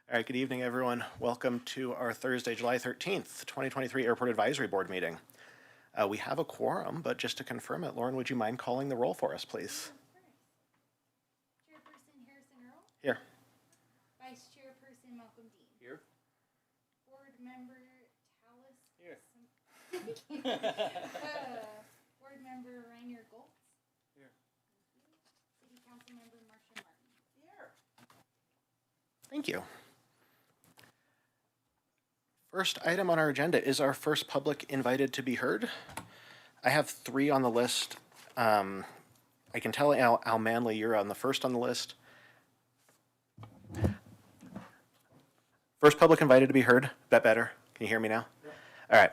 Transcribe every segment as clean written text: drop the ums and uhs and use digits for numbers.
All right, good evening, everyone. Welcome to our Thursday, July 13th, 2023 Airport Advisory Board meeting. We have a quorum, but just to confirm it, Lauren, would you mind calling the roll for us, please? Chairperson Harrison Earl. Here. Vice Chairperson Malcolm Dean. Here. Board Member Tallis. Here. Board Member Rainier Goltz. Here. City Council Member Marcia Martin. Here. Thank you. First item on our agenda is our first public invited to be heard. I have 3 on the list. I can tell Al Manley you're on the first on the list. First public invited to be heard. That better? Can you hear me now? Yeah. All right.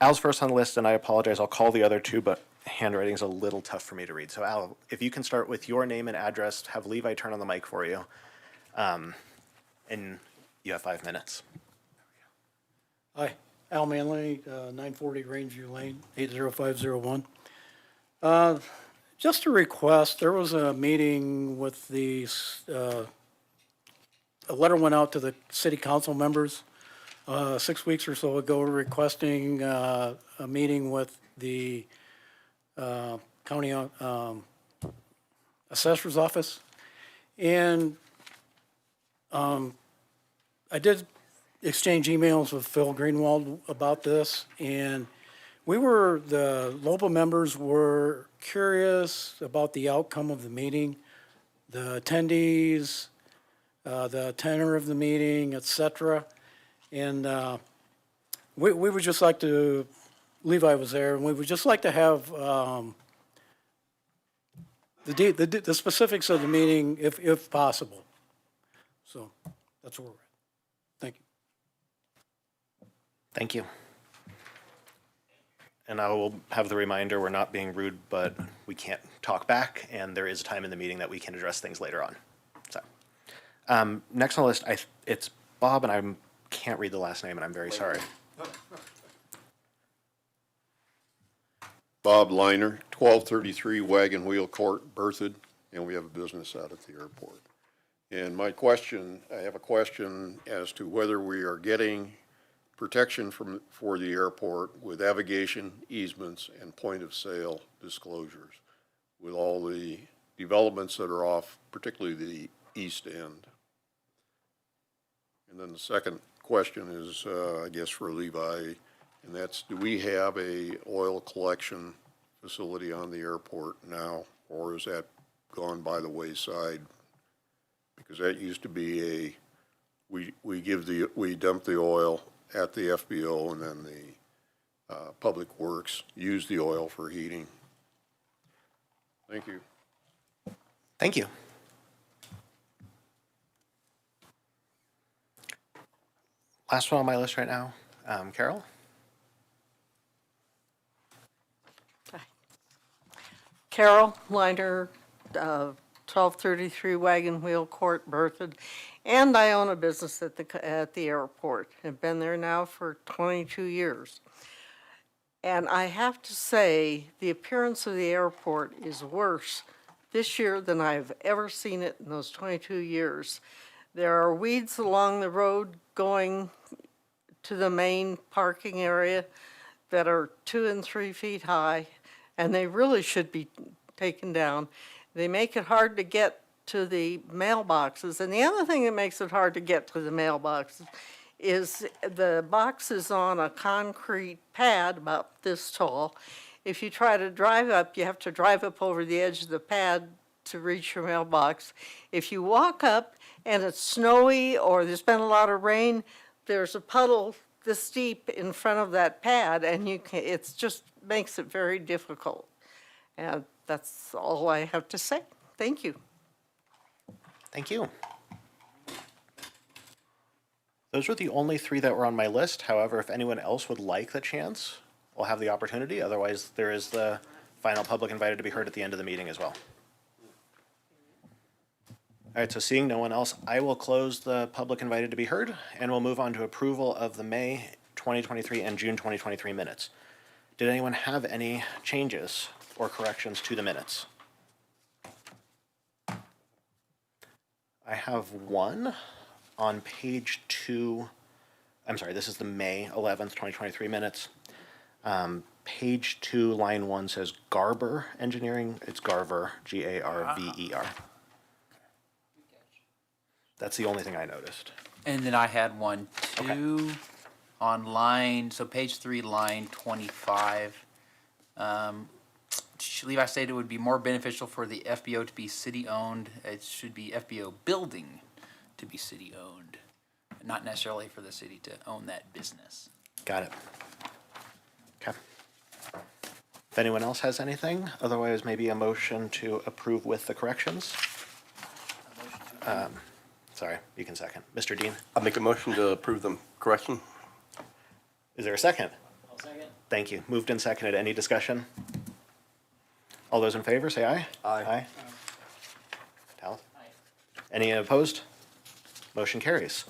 Al's first on the list, and I apologize. I'll call the other 2, but handwriting's a little tough for me to read. So Al, if you can start with your name and address, have Levi turn on the mic for you. And you have 5 minutes. Hi, Al Manley, 940 Rangeview Lane, 80501. Just a request, there was a meeting with the, a letter went out to the city council members 6 weeks or so ago requesting a meeting with the county assessor's office. And I did exchange emails with Phil Greenwald about this, and the LOPA members were curious about the outcome of the meeting, the attendees, the tenor of the meeting, etc. And we would just like to, Levi was there, and we would just like to have the specifics of the meeting if possible. So that's where we're at. Thank you. Thank you. And I will have the reminder, we're not being rude, but we can't talk back, and there is a time in the meeting that we can address things later on. So, next on the list, it's Bob, and I can't read the last name, and I'm very sorry. Bob Liner, 1233 Wagon Wheel Court, Berthoud, and we have a business out at the airport. And I have a question as to whether we are getting protection for the airport with navigation easements and point of sale disclosures with all the developments that are off, particularly the east end. And then the second question is, I guess for Levi, and that's, do we have a oil collection facility on the airport now, or is that gone by the wayside? Because that used to be we dump the oil at the FBO, and then the Public Works use the oil for heating. Thank you. Thank you. Last one on my list right now, Carol? Carol Liner, 1233 Wagon Wheel Court, Berthoud, and I own a business at the airport. I've been there now for 22 years. And I have to say, the appearance of the airport is worse this year than I've ever seen it in those 22 years. There are weeds along the road going to the main parking area that are 2 and 3 feet high, and they really should be taken down. They make it hard to get to the mailboxes. And the other thing that makes it hard to get to the mailboxes is the box is on a concrete pad about this tall. If you try to drive up, you have to drive up over the edge of the pad to reach your mailbox. If you walk up and it's snowy or there's been a lot of rain, there's a puddle this deep in front of that pad, and it just makes it very difficult. And that's all I have to say. Thank you. Thank you. Those were the only 3 that were on my list. However, if anyone else would like the chance, we'll have the opportunity. Otherwise, there is the final public invited to be heard at the end of the meeting as well. All right, so seeing no one else, I will close the public invited to be heard, and we'll move on to approval of the May 2023 and June 2023 minutes. Did anyone have any changes or corrections to the minutes? I have one on page 2, I'm sorry, this is the May 11th, 2023 minutes. Page 2, line 1 says Garber Engineering. It's Garver, Garver. That's the only thing I noticed. And then I had one too on line, so page 3, line 25. Levi stated it would be more beneficial for the FBO to be city-owned. It should be FBO building to be city-owned, not necessarily for the city to own that business. Got it. Okay. If anyone else has anything, otherwise maybe a motion to approve with the corrections. Sorry, you can second. Mr. Dean, I'll make a motion to approve the correction. is there a second? I'll second. Thank you. Moved and seconded. Any discussion? All those in favor, say aye. Aye. Aye. Tal? Aye. Any opposed? Motion carries.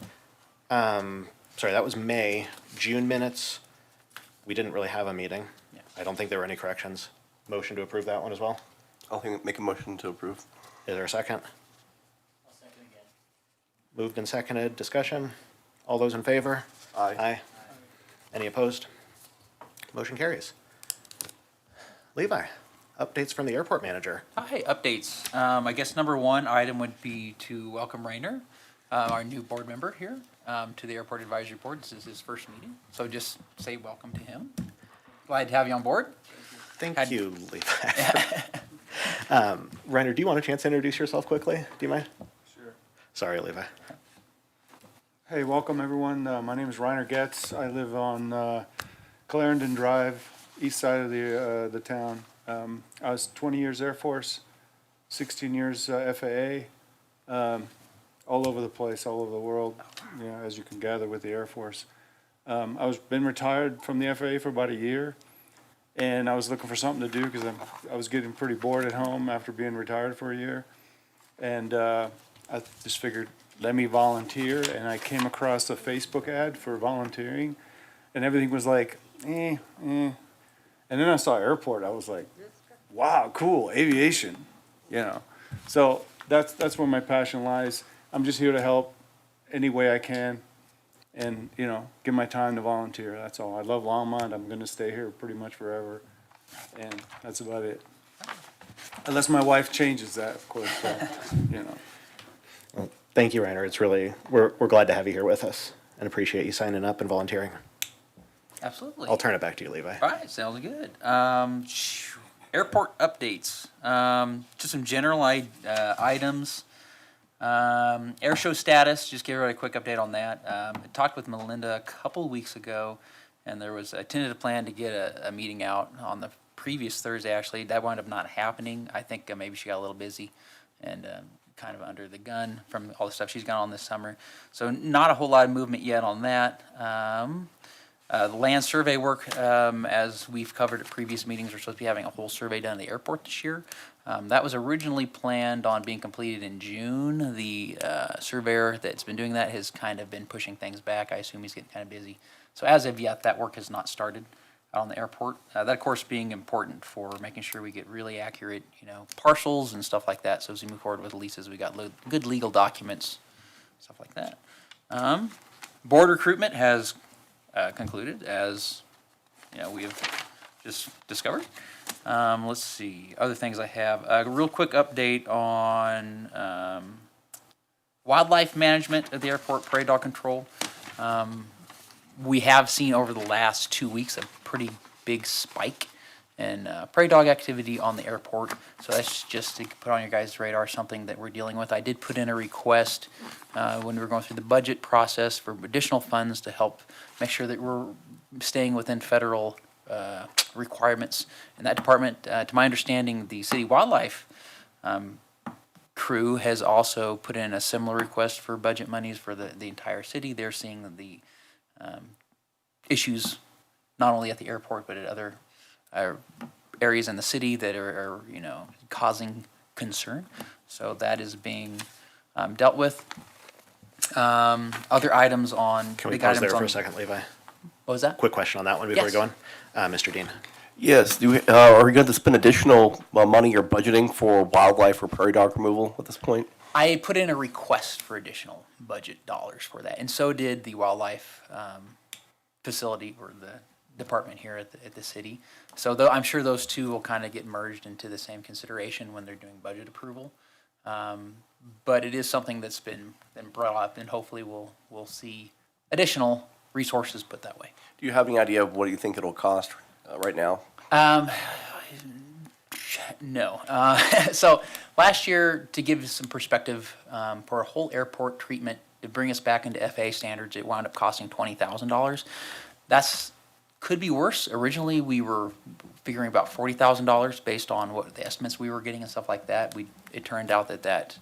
Sorry, that was May. June minutes, we didn't really have a meeting. Yeah. I don't think there were any corrections. Motion to approve that one as well? Make a motion to approve. Is there a second? I'll second again. Moved and seconded. Discussion? All those in favor? Aye. Aye. Any opposed? Motion carries. Levi, updates from the airport manager. Hi, updates. I guess number one item would be to welcome Rainer, our new board member here, to the Airport Advisory Board. This is his first meeting, so just say welcome to him. Glad to have you on board. Thank you, Levi. Reiner, do you want a chance to introduce yourself quickly? Do you mind? Sure. Sorry, Levi. Hey, welcome everyone. My name is Reiner Getz. I live on Clarendon Drive, east side of the town. I was 20 years Air Force, 16 years FAA, all over the place, all over the world, you know, as you can gather with the Air Force. I been retired from the FAA for about a year, and I was looking for something to do because I was getting pretty bored at home after being retired for a year. And I just figured, let me volunteer, and I came across a Facebook ad for volunteering, and everything was like, And then I saw airport, I was like, wow, cool, aviation, you know. So that's where my passion lies. I'm just here to help any way I can and, you know, give my time to volunteer, that's all. I love Longmont, I'm gonna stay here pretty much forever, and that's about it. Unless my wife changes that, of course, so, you know. Thank you, Reiner. It's really, we're glad to have you here with us and appreciate you signing up and volunteering. Absolutely. I'll turn it back to you, Levi. All right, sounds good. Airport updates. Just some general items. Air show status, just give everybody a quick update on that. I talked with Melinda a couple weeks ago, and there was a tentative plan to get a meeting out on the previous Thursday, actually. That wound up not happening. I think maybe she got a little busy and kind of under the gun from all the stuff she's got on this summer. So not a whole lot of movement yet on that. The land survey work, as we've covered at previous meetings, we're supposed to be having a whole survey done at the airport this year. That was originally planned on being completed in June. The surveyor that's been doing that has kind of been pushing things back. I assume he's getting kind of busy. So as of yet, that work has not started out on the airport. That, of course, being important for making sure we get really accurate, you know, parcels and stuff like that. So as we move forward with leases, we got good legal documents, stuff like that. Board recruitment has concluded, as you know, we have just discovered. Let's see, other things I have. A real quick update on wildlife management at the airport, prairie dog control. We have seen over the last 2 weeks a pretty big spike in prairie dog activity on the airport. So that's just to put on your guys' radar, something that we're dealing with. I did put in a request when we were going through the budget process for additional funds to help make sure that we're staying within federal requirements in that department. To my understanding, the city wildlife crew has also put in a similar request for budget monies for the entire city. They're seeing the issues not only at the airport but at other areas in the city that are you know, causing concern. So that is being dealt with. Other items on Can we big pause items there for on- a second, Levi? What was that? Quick question on that one before we Yes. go on. Mr. Dean. Yes, are we going to spend additional money or budgeting for wildlife or prairie dog removal at this point? I put in a request for additional budget dollars for that, and so did the wildlife facility or the department here at the city. So though I'm sure those two will kind of get merged into the same consideration when they're doing budget approval. But it is something that's been brought up, and hopefully we'll see additional resources put that way. Do you have any idea of what you think it'll cost right now? No. So last year, to give you some perspective, for a whole airport treatment to bring us back into FAA standards, it wound up costing $20,000. That's could be worse. Originally, we were figuring about $40,000 based on what the estimates we were getting and stuff like that. It turned out that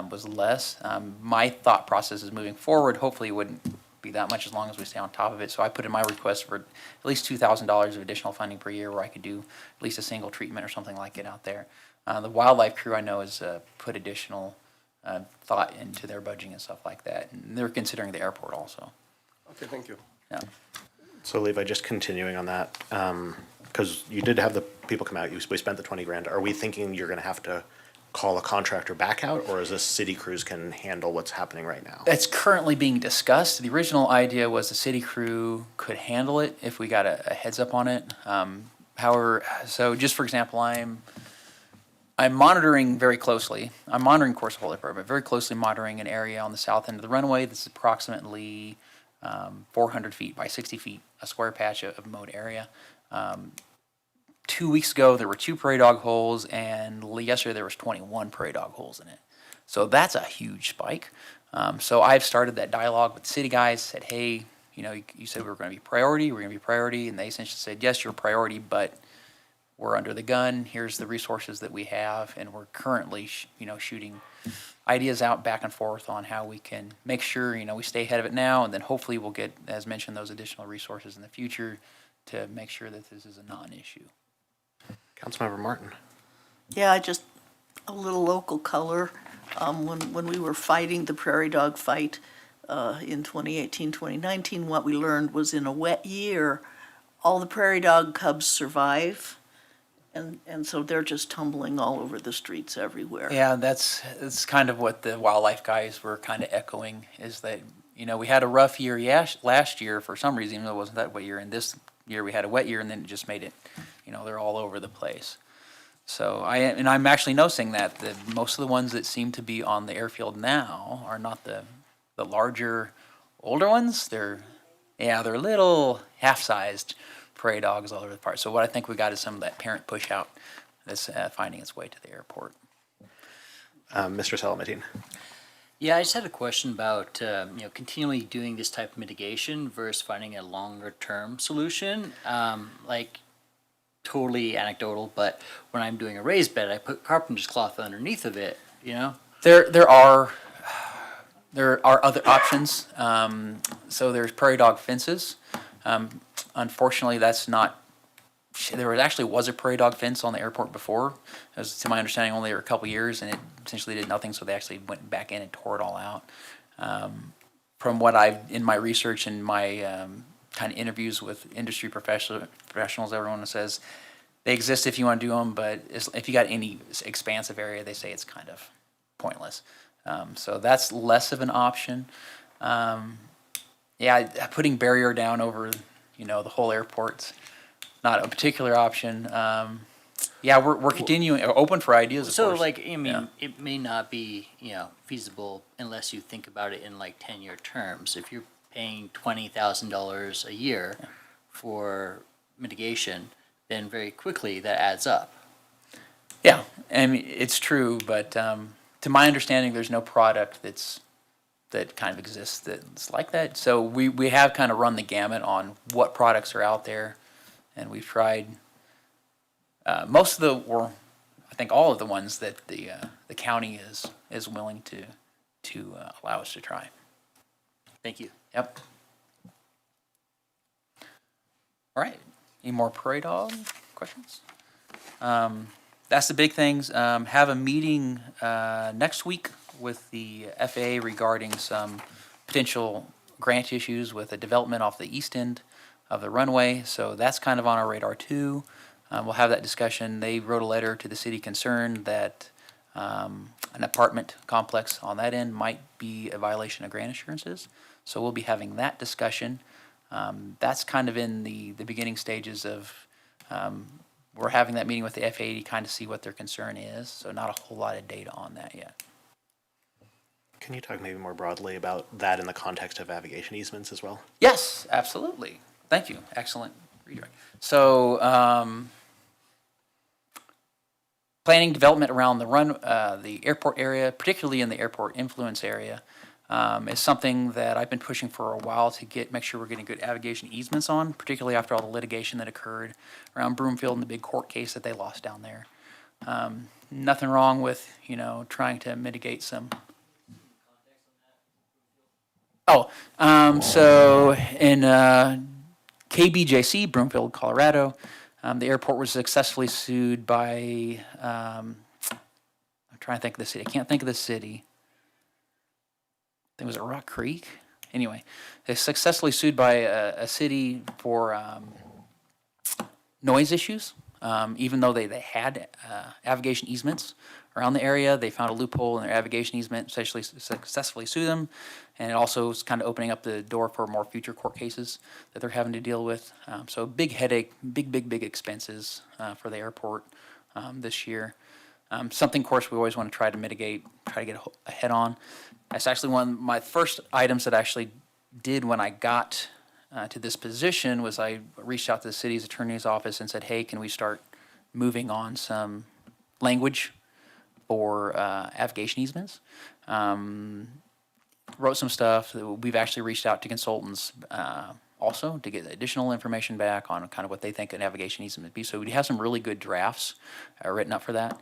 was less. My thought process is moving forward. Hopefully, it wouldn't be that much as long as we stay on top of it. So I put in my request for at least $2,000 of additional funding per year, where I could do at least a single treatment or something like it out there. The wildlife crew I know has put additional thought into their budgeting and stuff like that, and they're considering the airport also. Okay, thank you. Yeah. So Levi, just continuing on that, because you did have the people come out, we spent the 20 grand. Are we thinking you're gonna have to call a contractor back out, or is this city crews can handle what's happening right now? That's currently being discussed. The original idea was the city crew could handle it if we got a heads up on it. However, so just for example, I'm monitoring very closely. I'm monitoring course of whole department, very closely monitoring an area on the south end of the runway that's approximately 400 feet by 60 feet, a square patch of mowed area. 2 weeks ago, there were 2 prairie dog holes, and yesterday there was 21 prairie dog holes in it. So that's a huge spike. So I've started that dialogue with the city guys, said, hey, you said we were going to be priority, and they essentially said, yes, you're a priority, but we're under the gun. Here's the resources that we have, and we're currently, shooting ideas out back and forth on how we can make sure, we stay ahead of it now, and then hopefully we'll get, as mentioned, those additional resources in the future to make sure that this is a non-issue. Councilmember Martin. Yeah, just a little local color. When we were fighting the prairie dog fight in 2018, 2019, what we learned was in a wet year, all the prairie dog cubs survive, and so they're just tumbling all over the streets everywhere. Yeah, that's kind of what the wildlife guys were kind of echoing, is that, we had a rough year last year for some reason, even though it wasn't that wet year, and this year we had a wet year, and then it just made it, they're all over the place. So I'm actually noticing that most of the ones that seem to be on the airfield now are not the larger, older ones. They're little half-sized prairie dogs all over the park. So what I think we got is some of that parent push out that's finding its way to the airport. Mr. Salamatine. Yeah, I just had a question about continually doing this type of mitigation versus finding a longer term solution. Totally anecdotal, but when I'm doing a raised bed, I put carpenter's cloth underneath of it. There are other options. So there's prairie dog fences. Unfortunately, that's not. There was a prairie dog fence on the airport before. It was, to my understanding, only a couple years, and it essentially did nothing. So they actually went back in and tore it all out. From what in my research and my kind of interviews with industry professionals, everyone says they exist if you want to do them, but if you got any expansive area, they say it's kind of pointless. So that's less of an option. Putting barrier down over, the whole airport's not a particular option. We're continuing, open for ideas, of So course. it may not be, feasible unless you think about it in 10-year terms. If you're paying $20,000 a year for mitigation, then very quickly that adds up. Yeah, it's true, but to my understanding, there's no product that kind of exists that's like that. So we have kind of run the gamut on what products are out there, and we've tried I think all of the ones that the county is willing to allow us to try. Thank you. Yep. All right. Any more prairie dog questions? That's the big things. Have a meeting next week with the FAA regarding some potential grant issues with a development off the east end of the runway. So that's kind of on our radar too. We'll have that discussion. They wrote a letter to the city concerned that an apartment complex on that end might be a violation of grant assurances. So we'll be having that discussion. That's kind of in the beginning stages of, we're having that meeting with the FAA to kind of see what their concern is. So not a whole lot of data on that yet. Can you talk maybe more broadly about that in the context of navigation easements as well? Yes, absolutely. Thank you. Excellent redirect. So, planning development around the airport area, particularly in the airport influence area, is something that I've been pushing for a while to make sure we're getting good navigation easements on, particularly after all the litigation that occurred around Broomfield and the big court case that they lost down there. Nothing wrong with, trying to mitigate some. So in KBJC, Broomfield, Colorado, the airport was successfully sued by, I'm trying to think of the city. I can't think of the city. I think it was at Rock Creek. Anyway, they successfully sued by a city for noise issues. Even though they had navigation easements around the area, they found a loophole in their navigation easement, successfully sued them, and it also is kind of opening up the door for more future court cases that they're having to deal with. So big headache, big expenses for the airport this year. Something, of course, we always want to try to mitigate, try to get ahead on. That's actually one of my first items that I actually did when I got to this position was I reached out to the city's attorney's office and said, hey, can we start moving on some language for navigation easements? Wrote some stuff. We've actually reached out to consultants also to get additional information back on kind of what they think a navigation easement would be. So we have some really good drafts written up for that.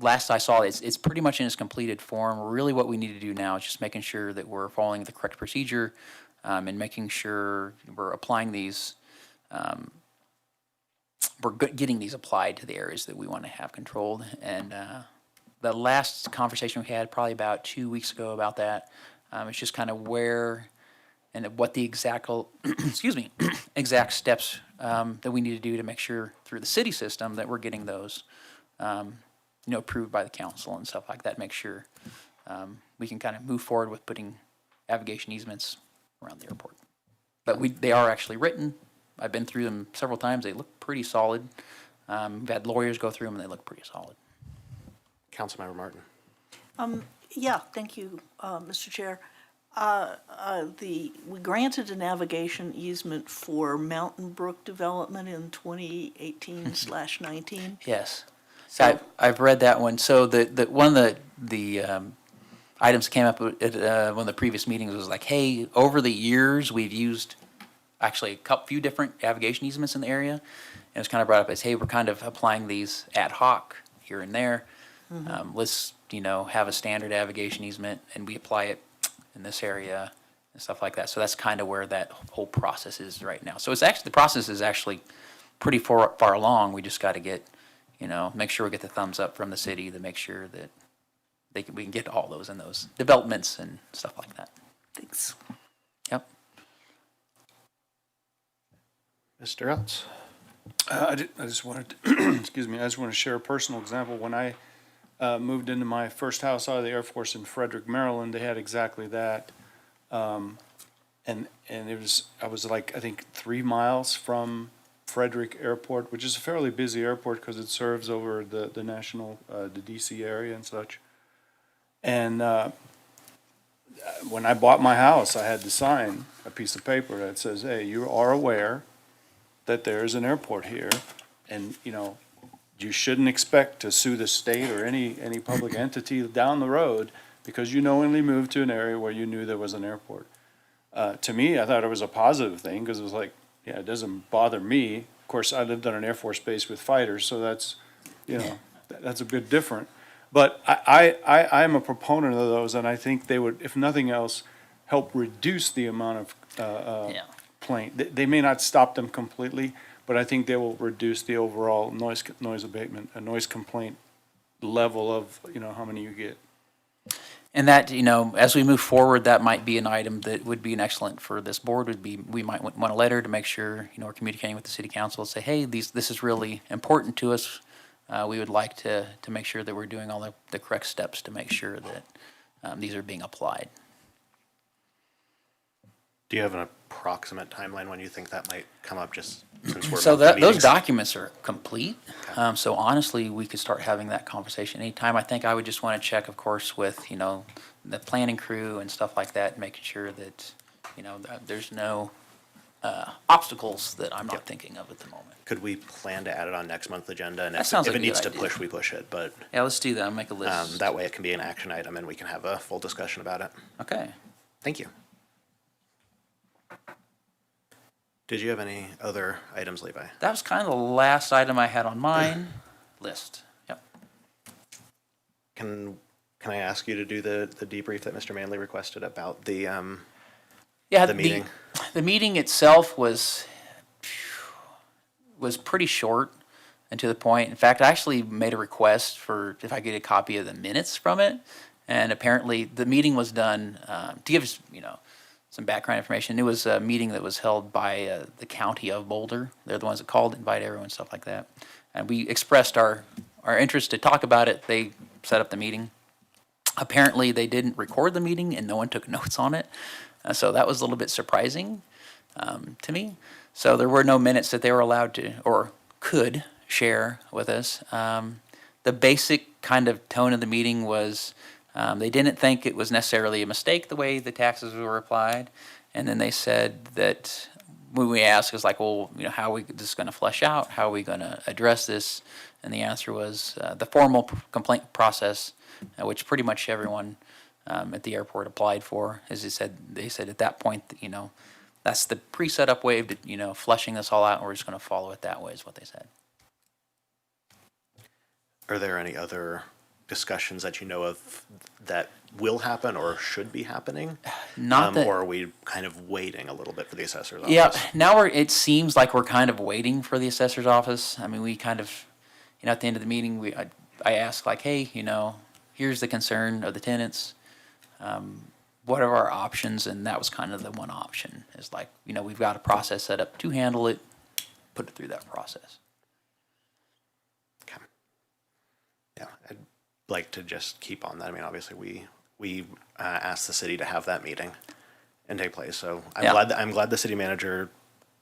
Last I saw, it's pretty much in its completed form. Really what we need to do now is just making sure that we're following the correct procedure and making sure we're applying these, getting these applied to the areas that we want to have controlled. And the last conversation we had probably about 2 weeks ago about that, it's just kind of where and what the exact, exact steps that we need to do to make sure through the city system that we're getting those, approved by the council and stuff like that. Make sure we can kind of move forward with putting navigation easements around the airport. But they are actually written. I've been through them several times. They look pretty solid. We've had lawyers go through them, and they look pretty solid. Councilmember Martin. Yeah, thank you, Mr. Chair. We granted a navigation easement for Mountain Brook development in 2018/19. Yes. So- I've read that one. So the one of the items that came up at one of the previous meetings was like, hey, over the years we've used actually a few different navigation easements in the area, and it's kind of brought up as, hey, we're kind of applying these ad hoc here and there. Let's have a standard navigation easement and we apply it in this area and stuff like that. So that's kind of where that whole process is right now. So the process is actually pretty far along. We just got to get, make sure we get the thumbs up from the city to make sure that we can get all those in those developments and stuff like that. Thanks. Yep. Mr. Eltz. I just wanted to, excuse me, I just want to share a personal example. When I moved into my first house out of the Air Force in Frederick, Maryland, they had exactly that. And I was like, I think 3 miles from Frederick Airport, which is a fairly busy airport because it serves over the national, the DC area and such. And when I bought my house, I had to sign a piece of paper that says, hey, you are aware that there is an airport here, and, you shouldn't expect to sue the state or any public entity down the road because you knowingly moved to an area where you knew there was an airport. To me, I thought it was a positive thing because it was like, yeah, it doesn't bother me. Of course, I lived on an Air Force base with fighters, so that's, that's a bit different. But I am a proponent of those, and I think they would, if nothing else, help reduce the amount of plane. They may not stop them completely, but I think they will reduce the overall noise abatement, a noise complaint level of, how many you get. And that, as we move forward, that might be an item that would be an excellent for this board we might want a letter to make sure, we're communicating with the city council, say, hey, this is really important to us. we would like to make sure that we're doing all the correct steps to make sure that these are being applied. Do you have an approximate timeline when you think that might come up, just since we're So about to those meetings? documents are complete. So honestly, we could start having that conversation anytime. I think I would just want to check, of course, with, the planning crew and stuff like that, making sure that, that there's no obstacles that I'm not thinking of at the moment. Could we plan to add it on next month's agenda? And That if sounds if like it a needs good to idea. push, we push it, but Yeah, let's do that. I'll make a list. that way it can be an action item and we can have a full discussion about it. Okay. Thank you. Did you have any other items, Levi? That was kind of the last item I had on mine list. Yep. Can I ask you to do the debrief that Mr. Manley requested about the Yeah, the meeting? The meeting itself was pretty short and to the point. In fact, I actually made a request for if I get a copy of the minutes from it, and apparently the meeting was done to give us, some background information. It was a meeting that was held by the county of Boulder. They're the ones that called, invite everyone, stuff like that. And we expressed our interest to talk about it. They set up the meeting. Apparently, they didn't record the meeting and no one took notes on it. So that was a little bit surprising to me. So there were no minutes that they were allowed to or could share with us. The basic kind of tone of the meeting was they didn't think it was necessarily a mistake the way the taxes were applied. And then they said that when we asked, it's like, well, how are we this going to flesh out? How are we going to address this? And the answer was the formal complaint process, which pretty much everyone at the airport applied for. As they said at that point, that's the pre-set up way of, fleshing this all out, and we're just going to follow it that way, is what they said. Are there any other discussions that you know of that will happen or should be happening? Not that. Or are we kind of waiting a little bit for the assessor's office? Yeah, now it seems like we're kind of waiting for the assessor's office. I mean, we kind of, at the end of the meeting, I asked like, hey, here's the concern of the tenants. What are our options? And that was kind of the one option. Is like, we've got a process set up to handle it, put it through that process. Okay. Yeah, I'd like to just keep on that. I mean, obviously, we asked the city to have that meeting and take place. So I'm glad the city manager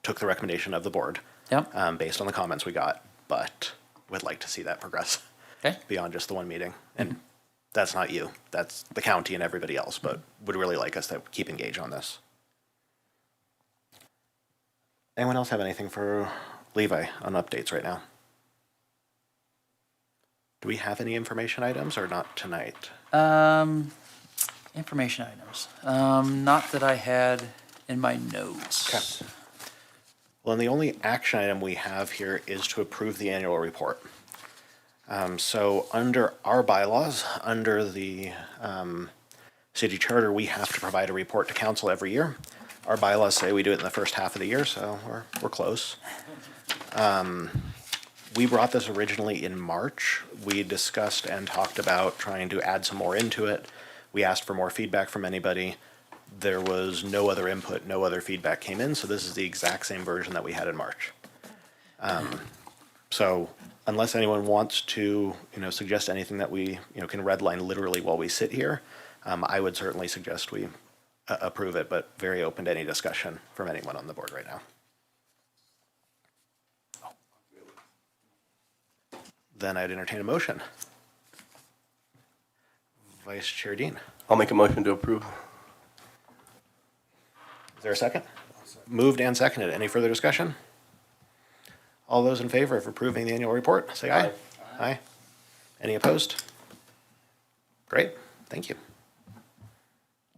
took the recommendation of the board. Yep. Based on the comments we got, but would like to see that progress Okay. beyond just the one meeting. And that's not you, that's the county and everybody else, but would really like us to keep engaged on this. Anyone else have anything for Levi on updates right now? Do we have any information items or not tonight? Information items. Not that I had in my notes. Okay. Well, and the only action item we have here is to approve the annual report. So under our bylaws, under the city charter, we have to provide a report to council every year. Our bylaws say we do it in the first half of the year, so we're close. We brought this originally in March. We discussed and talked about trying to add some more into it. We asked for more feedback from anybody. There was no other input, no other feedback came in, so this is the exact same version that we had in March. So unless anyone wants to, suggest anything that we, can redline literally while we sit here, I would certainly suggest we approve it, but very open to any discussion from anyone on the board right now. Then I'd entertain a motion. Vice Chair Dean, I'll make a motion to approve. is there a second? Moved and seconded. Any further discussion? All those in favor of approving the annual report, say aye. Aye. Any opposed? Great, thank you.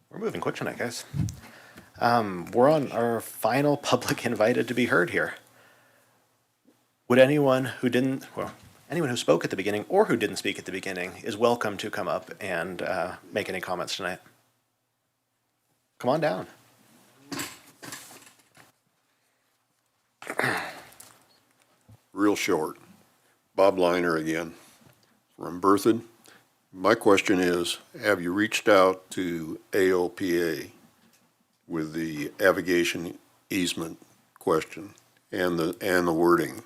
We're moving quick tonight, guys. We're on our final public invited to be heard here. Would anyone who spoke at the beginning or who didn't speak at the beginning is welcome to come up and make any comments tonight. Come on down. Real short. Bob Liner again from Berthoud. My question is, have you reached out to AOPA with the navigation easement question and the wording?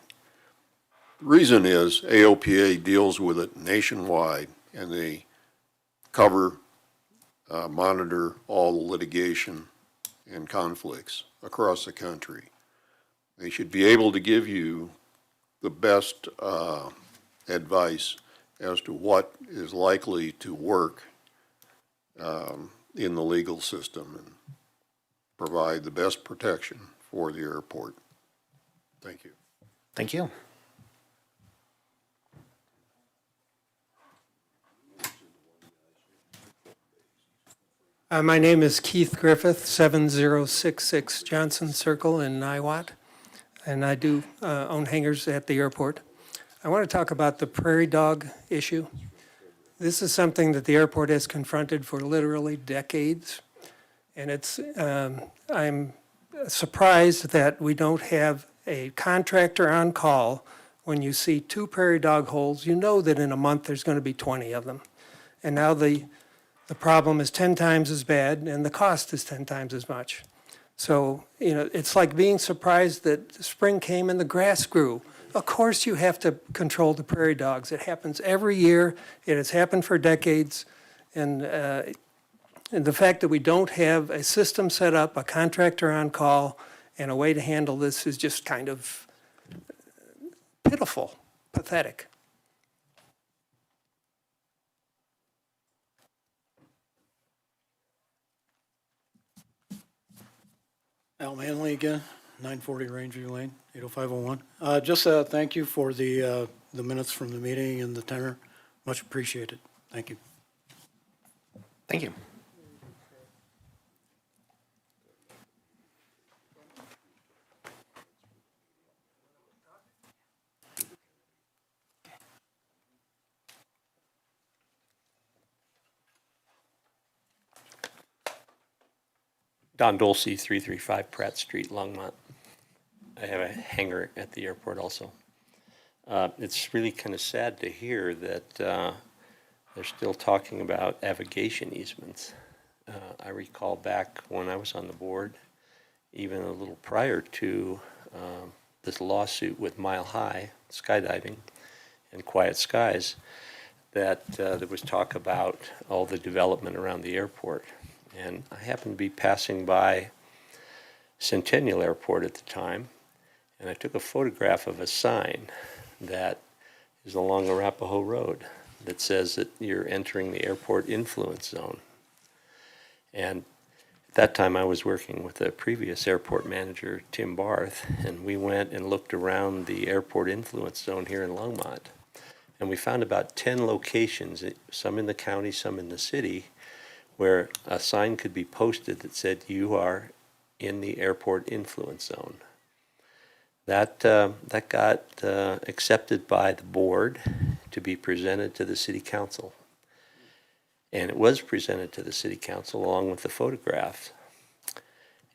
Reason is AOPA deals with it nationwide, and they cover, monitor all the litigation and conflicts across the country. They should be able to give you the best advice as to what is likely to work in the legal system and provide the best protection for the airport. Thank you. Thank you. My name is Keith Griffith, 7066 Johnson Circle in Niwot, and I do own hangars at the airport. I want to talk about the prairie dog issue. This is something that the airport has confronted for literally decades, and I'm surprised that we don't have a contractor on call. When you see 2 prairie dog holes, you know that in a month there's going to be 20 of them. And now the problem is 10 times as bad, and the cost is 10 times as much. So, it's like being surprised that spring came and the grass grew. Of course you have to control the prairie dogs. It happens every year. It has happened for decades. And the fact that we don't have a system set up, a contractor on call, and a way to handle this is just kind of pitiful, pathetic. Al Manley again, 940 Rangeview Lane, 80501. Just thank you for the minutes from the meeting and the tenor. Much appreciated. Thank you. Thank you. Don Dulce, 335 Pratt Street, Longmont. I have a hangar at the airport also. It's really kind of sad to hear that they're still talking about navigation easements. I recall back when I was on the board, even a little prior to this lawsuit with Mile High skydiving and Quiet Skies, that there was talk about all the development around the airport. And I happened to be passing by Centennial Airport at the time, and I took a photograph of a sign that is along Arapahoe Road that says that you're entering the airport influence zone. And at that time I was working with a previous airport manager, Tim Barth, and we went and looked around the airport influence zone here in Longmont. And we found about 10 locations, some in the county, some in the city, where a sign could be posted that said, "You are in the airport influence zone." That got accepted by the board to be presented to the city council. And it was presented to the city council along with the photographs.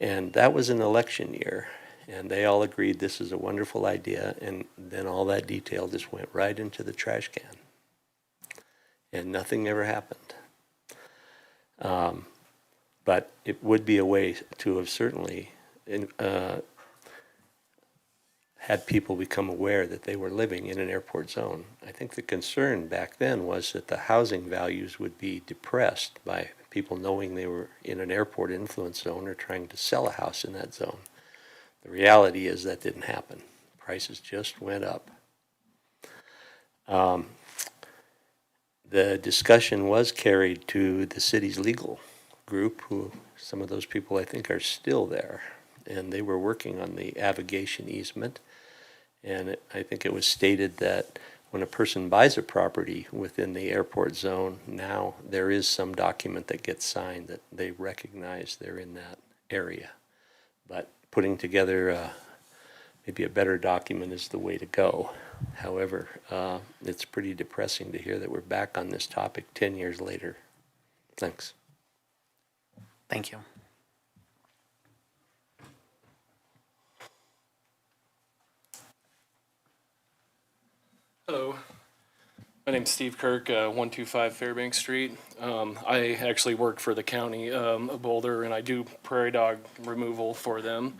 And that was an election year. And they all agreed this is a wonderful idea. And then all that detail just went right into the trash can. And nothing ever happened. But it would be a way to have certainly had people become aware that they were living in an airport zone. I think the concern back then was that the housing values would be depressed by people knowing they were in an airport influence zone or trying to sell a house in that zone. The reality is that didn't happen. Prices just went up. The discussion was carried to the city's legal group, who some of those people I think are still there, and they were working on the navigation easement. And I think it was stated that when a person buys a property within the airport zone, now there is some document that gets signed that they recognize they're in that area. But putting together maybe a better document is the way to go. However, it's pretty depressing to hear that we're back on this topic 10 years later. Thanks. Thank you. Hello, my name's Steve Kirk, 125 Fairbanks Street. I actually work for the county of Boulder, and I do prairie dog removal for them.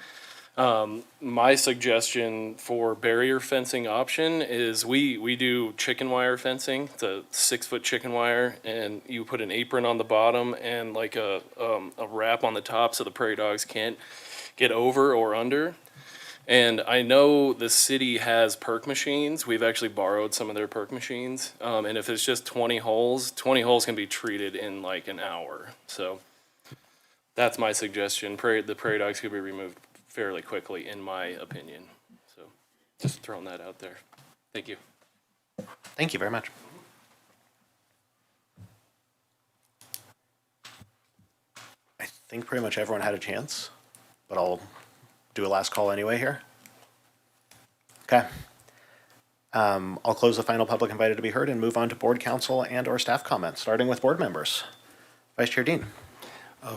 My suggestion for barrier fencing option is we do chicken wire fencing. It's a 6-foot chicken wire, and you put an apron on the bottom and like a wrap on the top so the prairie dogs can't get over or under. And I know the city has perk machines. We've actually borrowed some of their perk machines. And if it's just 20 holes can be treated in like an hour. So that's my suggestion. The prairie dogs could be removed fairly quickly, in my opinion. So just throwing that out there. Thank you. Thank you very much. I think pretty much everyone had a chance, but I'll do a last call anyway here. Okay. I'll close the final public invited to be heard and move on to board, council, and/or staff comments, starting with board members. Vice Chair Dean.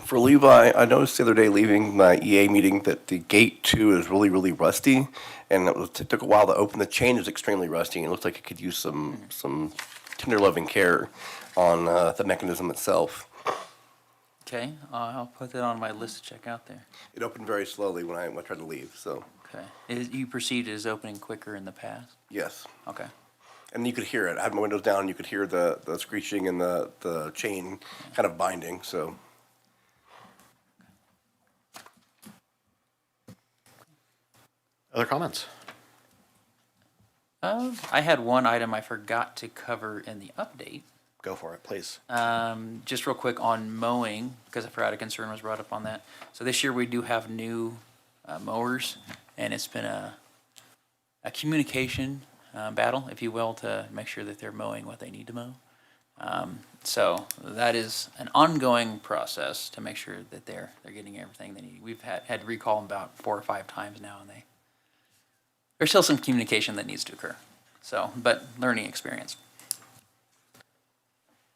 For Levi, I noticed the other day leaving my EA meeting that the gate 2 is really, really rusty, and it took a while to open. The chain is extremely rusty, and it looks like it could use some tender loving care on the mechanism itself. Okay, I'll put that on my list to check out there. It opened very slowly when I tried to leave, so, Okay. You perceived it as opening quicker in the past? yes. Okay. And you could hear it. I had my windows down, you could hear the screeching and the chain kind of binding, so. Other comments? I had one item I forgot to cover in the update. Go for it, please. Just real quick on mowing, because I forgot a concern was brought up on that. So this year we do have new mowers, and it's been a communication battle, if you will, to make sure that they're mowing what they need to mow. So that is an ongoing process to make sure that they're getting everything they need. We've had to recall them about 4 or 5 times now, and there's still some communication that needs to occur. So, but learning experience.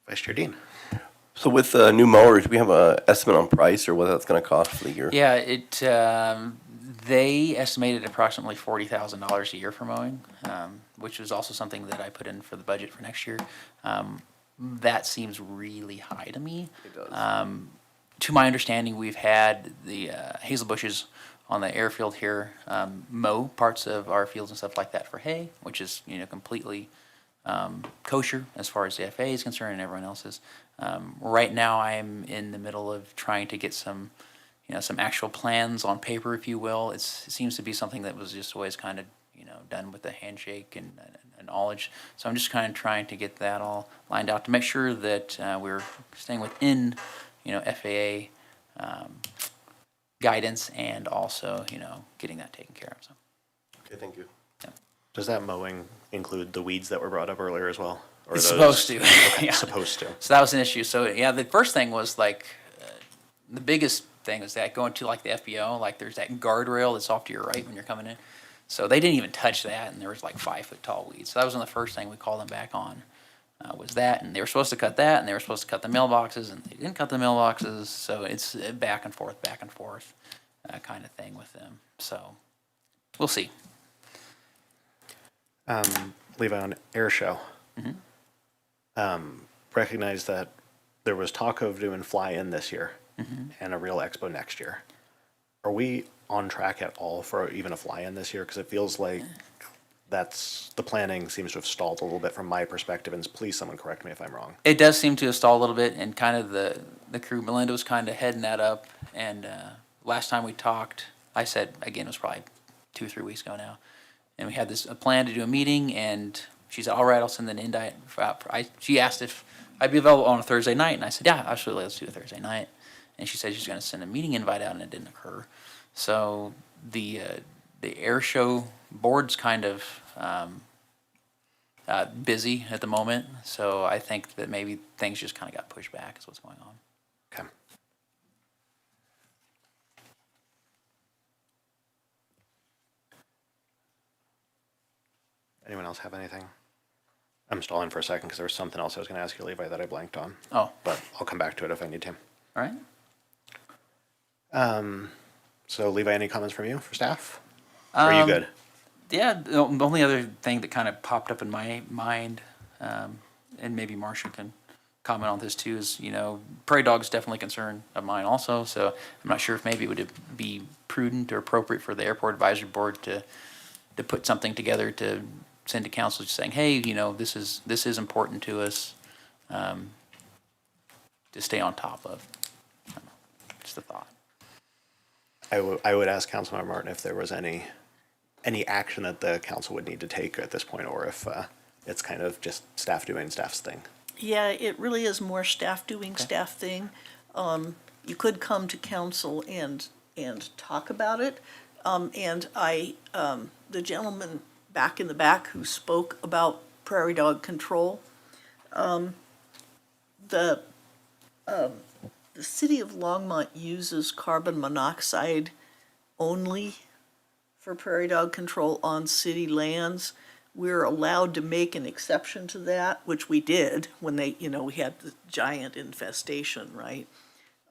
Vice Chair Dean. So with new mowers, do we have an estimate on price or what that's gonna cost for the year? Yeah, they estimated approximately $40,000 a year for mowing, which was also something that I put in for the budget for next year. That seems really high to me. It does. To my understanding, we've had the hazel bushes on the airfield here mow parts of our fields and stuff like that for hay, which is completely kosher as far as the FAA is concerned and everyone else's. Right now, I'm in the middle of trying to get some actual plans on paper, if you will. It seems to be something that was just always kind of done with a handshake and knowledge. So I'm just kind of trying to get that all lined out to make sure that we're staying within FAA guidance and also getting that taken care of. So. Okay, thank you. Does that mowing include the weeds that were brought up earlier as well? Or It's those- supposed to. Okay, Yeah. supposed to. So that was an issue. So yeah, the first thing was like, the biggest thing was that going to like the FBO, like there's that guardrail that's off to your right when you're coming in. So they didn't even touch that, and there was like 5-foot tall weeds. So that was one of the first thing we called them back on, was that. And they were supposed to cut that, and they were supposed to cut the mailboxes, and they didn't cut the mailboxes. So it's back and forth kind of thing with them. So we'll see. Levi, on air show. Recognize that there was talk of doing fly-in this year and a real expo next year. Are we on track at all for even a fly-in this year? Because it feels like the planning seems to have stalled a little bit from my perspective, and please someone correct me if I'm wrong. It does seem to have stalled a little bit, and kind of the crew, Melinda was kind of heading that up, and last time we talked, I said, again, it was probably 2 or 3 weeks ago now, and we had a plan to do a meeting, and she said, all right, I'll send an invite. She asked if I'd be available on a Thursday night, and I said, yeah, absolutely, let's do a Thursday night. And she said she's going to send a meeting invite out, and it didn't occur. So the air show board's kind of busy at the moment, so I think that maybe things just kind of got pushed back is what's going on. Okay. Anyone else have anything? I'm stalling for a second because there was something else I was going to ask you, Levi, that I blanked on. Oh, But I'll come back to it if I need to. all right. So Levi, any comments from you for staff? Or are you good? Yeah, the only other thing that kind of popped up in my mind, and maybe Marcia can comment on this too is, prairie dog's definitely a concern of mine also, so I'm not sure if maybe it would be prudent or appropriate for the airport advisory board to put something together to send to council just saying, hey, this is important to us, to stay on top of. Just a thought. I would ask Councilmember Martin if there was any action that the council would need to take at this point, or if it's kind of just staff doing staff's thing. Yeah, it really is more staff doing staff thing. You could come to council and talk about it. And the gentleman back in the back who spoke about prairie dog control, the city of Longmont uses carbon monoxide only for prairie dog control on city lands. We're allowed to make an exception to that, which we did when we had the giant infestation, right?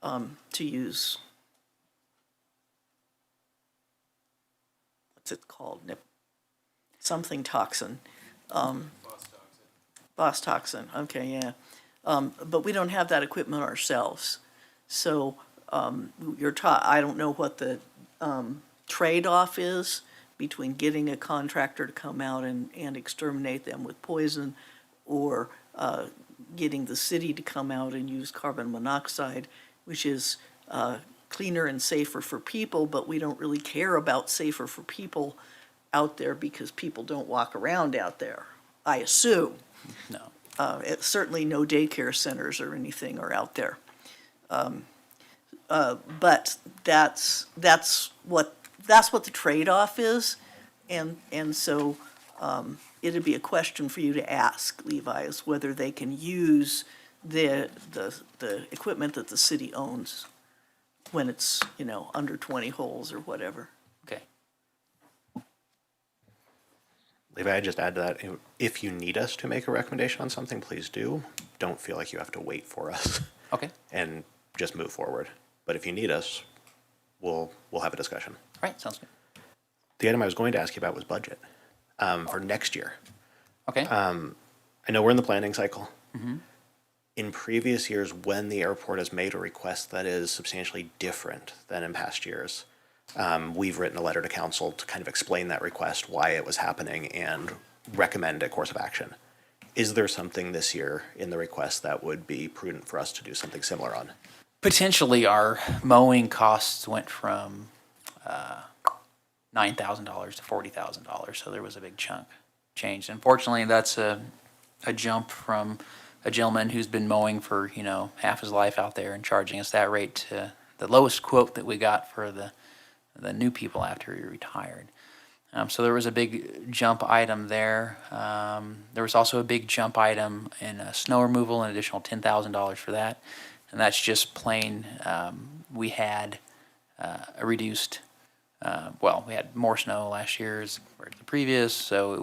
To use, what's it called? Something toxin. Boss toxin, okay, yeah. But we don't have that equipment ourselves. So I don't know what the trade-off is between getting a contractor to come out and exterminate them with poison, or getting the city to come out and use carbon monoxide, which is cleaner and safer for people, but we don't really care about safer for people out there because people don't walk around out there, I assume. No. Certainly no daycare centers or anything are out there. But that's what the trade-off is, and so it'd be a question for you to ask, Levi, is whether they can use the equipment that the city owns when it's under 20 holes or whatever. Okay. Levi, I just add to that, if you need us to make a recommendation on something, please do. Don't feel like you have to wait for us. Okay. And just move forward. But if you need us, we'll have a discussion. All right, sounds good. The item I was going to ask you about was budget for next year. Okay. I know we're in the planning cycle. Mm-hmm. In previous years, when the airport has made a request that is substantially different than in past years, we've written a letter to council to kind of explain that request, why it was happening, and recommend a course of action. Is there something this year in the request that would be prudent for us to do something similar on? Potentially, our mowing costs went from $9,000 to $40,000, so there was a big chunk changed. Unfortunately, that's a jump from a gentleman who's been mowing for half his life out there and charging us that rate to the lowest quote that we got for the new people after he retired. So there was a big jump item there. There was also a big jump item in snow removal, an additional $10,000 for that. And that's just plain, we had a reduced, we had more snow last year as compared to the previous, so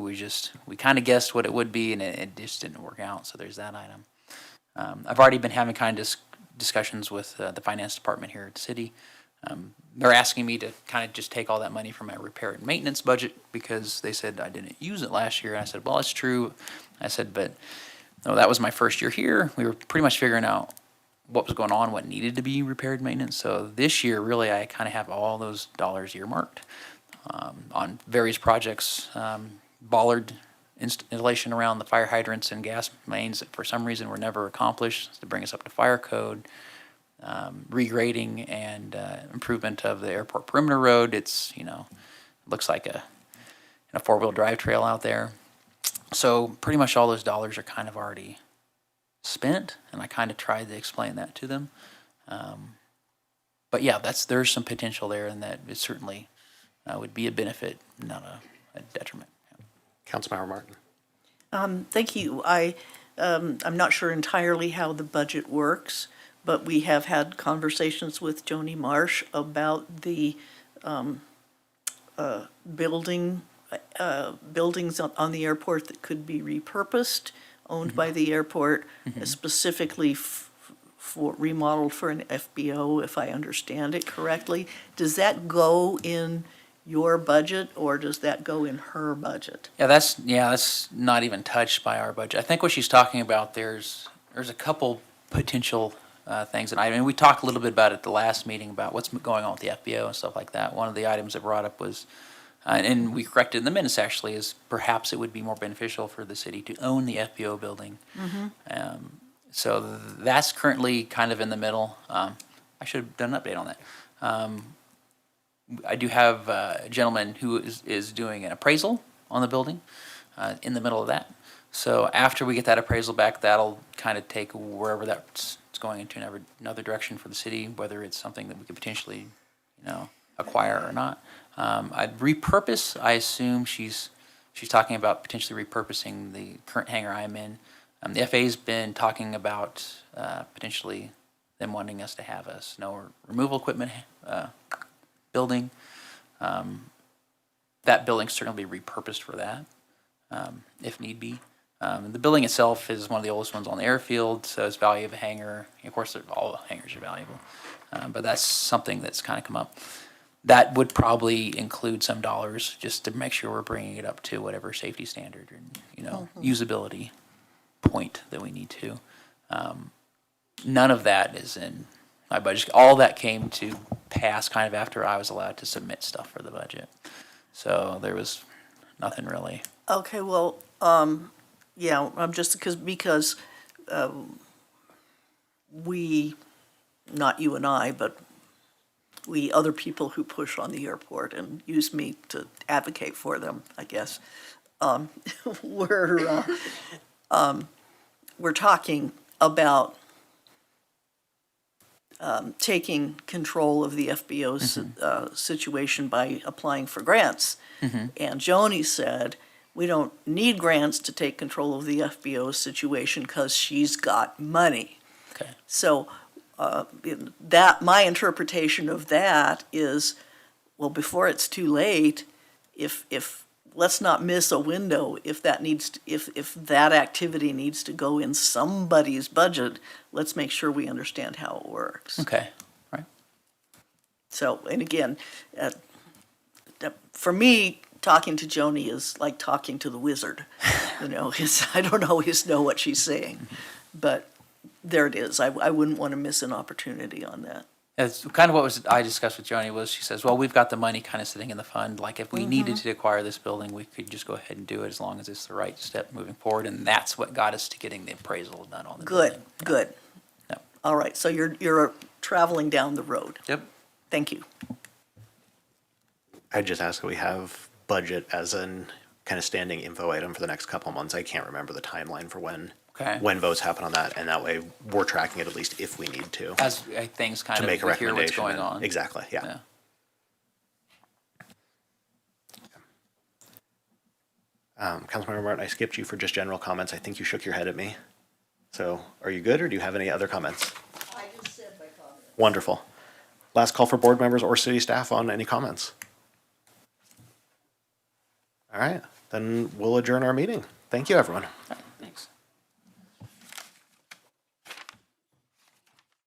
we kind of guessed what it would be, and it just didn't work out, so there's that item. I've already been having kind of discussions with the finance department here at the city. They're asking me to kind of just take all that money from my repair and maintenance budget because they said I didn't use it last year. And I said, well, that's true. I said, but no, that was my first year here. We were pretty much figuring out what was going on, what needed to be repaired and maintenance. So this year, really, I kind of have all those dollars earmarked on various projects. Bollard installation around the fire hydrants and gas mains that for some reason were never accomplished to bring us up to fire code. Regrading and improvement of the airport perimeter road. It's, looks like a four-wheel drive trail out there. So pretty much all those dollars are kind of already spent, and I kind of tried to explain that to them. But yeah, there's some potential there, and that it certainly would be a benefit, not a detriment. Councilmember Martin. Thank you. I'm not sure entirely how the budget works, but we have had conversations with Joni Marsh about the buildings on the airport that could be repurposed, owned by the airport, specifically for remodeled for an FBO, if I understand it correctly. Does that go in your budget, or does that go in her budget? Yeah, that's not even touched by our budget. I think what she's talking about, there's there's a couple potential things, and I mean, we talked a little bit about it at the last meeting about what's going on with the FBO and stuff like that. One of the items that brought up was, and we corrected in the minutes actually, is perhaps it would be more beneficial for the city to own the FBO building. So that's currently kind of in the middle. I should have done an update on that. I do have a gentleman who is doing an appraisal on the building in the middle of that. So after we get that appraisal back, that'll kind of take wherever that's going into another direction for the city, whether it's something that we could potentially, acquire or not. I'd repurpose. I assume she's talking about potentially repurposing the current hangar I'm in. The FAA's been talking about potentially them wanting us to have a snow removal equipment building. That building's certainly be repurposed for that, if need be. The building itself is one of the oldest ones on the airfield, so its value of a hangar, of course, all hangars are valuable, but that's something that's kind of come up. That would probably include some dollars just to make sure we're bringing it up to whatever safety standard and, usability point that we need to. None of that is in my budget. All that came to pass kind of after I was allowed to submit stuff for the budget. So there was nothing really. Okay, well, yeah, I'm just, because we, not you and I, but we other people who push on the airport and use me to advocate for them, I guess, we're talking about taking control of the FBO's situation by applying for grants. And Joni said, we don't need grants to take control of the FBO situation because she's got money. Okay. So my interpretation of that is, well, before it's too late, if let's not miss a window. If that if that activity needs to go in somebody's budget, let's make sure we understand how it works. Okay. Right. So, and again, for me, talking to Joni is like talking to the wizard. I don't always know what she's saying, but there it is. I wouldn't want to miss an opportunity on that. It's kind of what I discussed with Joni was she says, well, we've got the money kind of sitting in the fund. Like if we needed to acquire this building, we could just go ahead and do it as long as it's the right step moving forward. And that's what got us to getting the appraisal done on the building. Good. Yeah. All right, so you're traveling down the road. Yep. Thank you. I'd just ask that we have budget as an kind of standing info item for the next couple of months. I can't remember the timeline for when votes happen on that, and that way we're tracking it at least if we need to. As things kind to of make a hear what's recommendation. going on. Exactly, yeah. Councilmember Martin, I skipped you for just general comments. I think you shook your head at me. So are you good, or do you have any other comments? I just said my comment. Wonderful. Last call for board members or city staff on any comments. All right, then we'll adjourn our meeting. Thank you, everyone.